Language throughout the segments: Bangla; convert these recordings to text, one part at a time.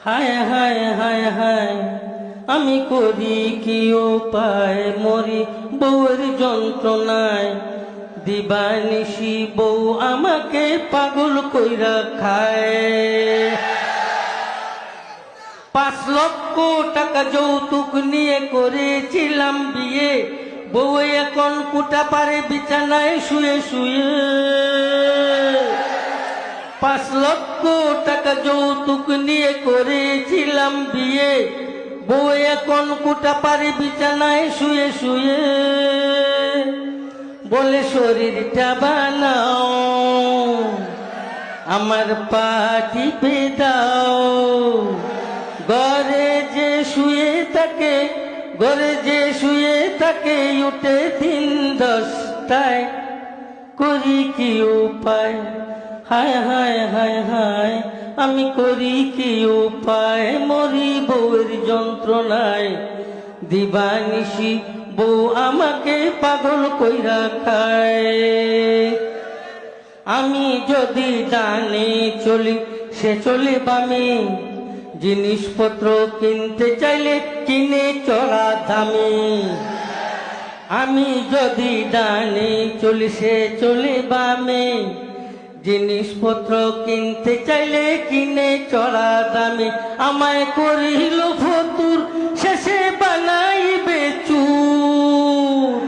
হায় হায় হায় হায় আমি করি কি উপায়, মরি বউয়ের যন্ত্রণায়। দিবানিশি বউ আমাকে পাগল কইরা খায়। 5 লক্ষ টাকা যৌতুক নিয়ে করেছিলাম বিয়ে, বউ এখন কুটা পারে বিছানায় শুয়ে শুয়ে। 5 লক্ষ টাকা যৌতুক নিয়ে করেছিলাম বিয়ে, বউ এখন কুটা পারে বিছানায় শুয়ে শুয়ে। বলে শরীরটা বানাও, আমার পা টিপে দাও। ঘরে যে শুয়ে থাকে, ঘরে যে শুয়ে থাকে, উঠে 3-10টায়। করি কি উপায়, হায় হায় হায় হায় আমি করি কি উপায়, মরি বউয়ের যন্ত্রণায়। দিবানিশি বউ আমাকে পাগল কইরা খায়। আমি যদি ডানে চলি, সে চলে বামে। জিনিসপত্র কিনতে চাইলে কিনে চড়া দামে। আমি যদি ডানে চলি, সে চলে বামে। জিনিসপত্র কিনতে চাইলে কিনে চড়া দামে। আমায় করিল ফতুর, শেষে বানাইবে চুর।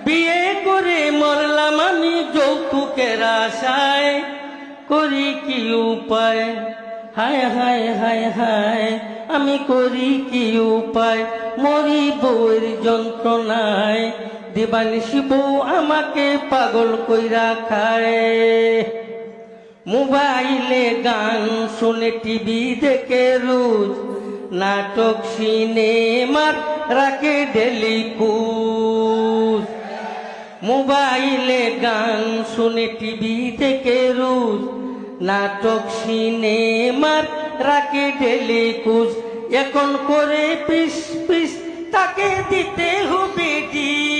বিয়ে করে মরলাম আমি যৌতুকের আশায়। করি কি উপায়, হায় হায় হায় হায় আমি করি কি উপায়, মরি বউয়ের যন্ত্রণায়। দিবানিশি বউ আমাকে পাগল কইরা খায়। মোবাইলে গান শুনে, টিভি দেখে রোজ, নাটক সিনেমার রাখে ডেলি কুজ। মোবাইলে গান শুনে, টিভি দেখে রোজ, নাটক সিনেমার রাখে ডেলি কুজ। এখন করে পিস পিস তাকে দিতে হবে ডিশ।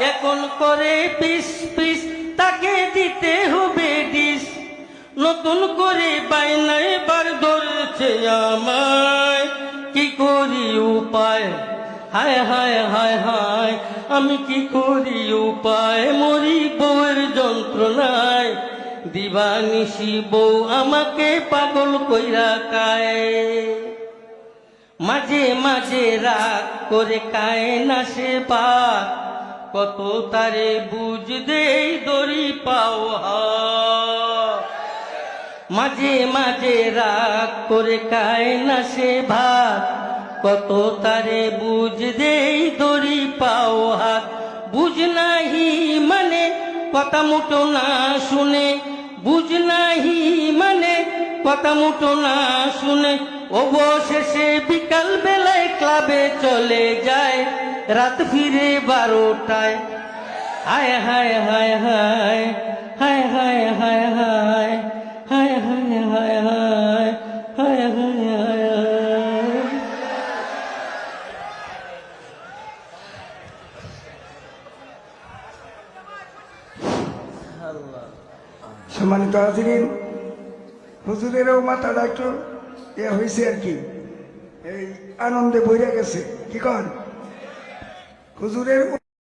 এখন করে পিস পিস তাকে দিতে হবে ডিশ। নতুন করে বায়না এবার ধরছে আমায়, কি করি উপায়, হায় হায় হায় হায় আমি কি করি উপায়, মরি বউয়ের যন্ত্রণায়। দিবানিশি বউ আমাকে পাগল কইরা খায়। মাঝে মাঝে রাগ করে খায় না সে ভাত, কত তারে বুঝ দেই দড়ি পাও হাত। মাঝে মাঝে রাগ করে খায় না সে ভাত, কত তারে বুঝ দেই দড়ি পাও হাত। বুঝ নাহি মানে কথা মুটো না শুনে, বুঝ নাহি মানে কথা মুটো না শুনে। অবশেষে বিকাল বেলায় ক্লাবে চলে যায়, রাত ফিরে 12টায়। হায় হায় হায় হায় হায় হায় হায় হায় হায় হায় হায় হায় হায় হায় হায়। সম্মানিত হাজিরিন, হুজুরেরও মাথাটা একটু হয়েছে আর কি, এই আনন্দে বইরা গেছে। কি কন হুজুরের